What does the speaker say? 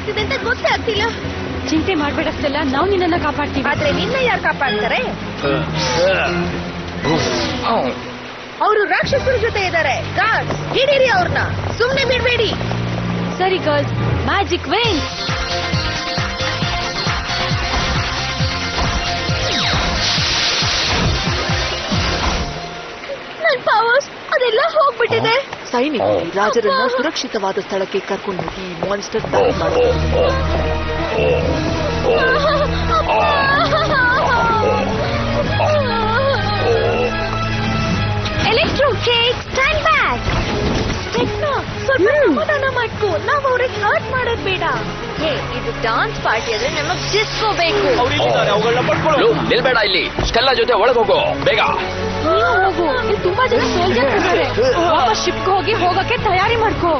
ಏನಾಗ್ತಿದೆ ಅಂತ ಗೊತ್ತೇ ಆಗ್ತಿಲ್ಲ. ಚಿಂತೆ ಮಾಡ್ಬೇಡ ಸ್ಟೆಲ್ಲಾ, ನಾವು ನಿನ್ನನ್ನ ಕಾಪಾಡ್ತೀವಿ. ಆದ್ರೆ ನಿನ್ನ ಯಾರು ಕಾಪಾಡ್ತಾರೆ? ಅವರು ರಾಕ್ಷಸರ ಜೊತೆ ಇದ್ದಾರೆ. ಗಾರ್ಡ್ಸ್, ಹಿಡೀರಿ ಅವ್ರನ್ನ, ಸುಮ್ನೆ ಬಿಡ್ಬೇಡಿ. ಸರಿ ಗರ್ಲ್ಸ್, ಮ್ಯಾಜಿಕ್ ವೇನ್. ನನ್ ಪವರ್ಸ್ ಅದೆಲ್ಲ ಹೋಗ್ಬಿಟ್ಟಿದೆ. ಸೈನಿಕರು ರಾಜರನ್ನ ಸುರಕ್ಷಿತವಾದ ಸ್ಥಳಕ್ಕೆ ಕರ್ಕೊಂಡು ಹೋಗಿ ಮಾನ್ಸ್ಟರ್ ದಾಳಿ ಮಾಡುತ್ತೆ. Electro cake stand back. Techno ಸ್ವಲ್ಪ ಸಮಾಧಾನ ಮಾಡ್ಕೋ, ನಾವ್ ಅವ್ರಿಗೆ ಹರ್ಟ್ ಮಾಡೋದ್ ಬೇಡ. ಹೇ, ಇದು ಡಾನ್ಸ್ ಪಾರ್ಟಿ ಆದ್ರೆ ನಮಗ್ ಡಿಸ್ಕೋ ಬೇಕು. ನಿಲ್ಬೇಡ, ಇಲ್ಲಿ ಸ್ಟೆಲ್ಲಾ ಜೊತೆ ಒಳಗೆ ಹೋಗೋ ಬೇಗ. ನೀವು ಹೋಗು, ಇಲ್ಲಿ ತುಂಬಾ ಜನ ಸೋಲ್ಜರ್ಸ್ ಇದ್ದಾರೆ. ವಾಪಸ್ ಶಿಪ್ಗೆ ಹೋಗಕ್ಕೆ ತಯಾರಿ ಮಾಡ್ಕೋ.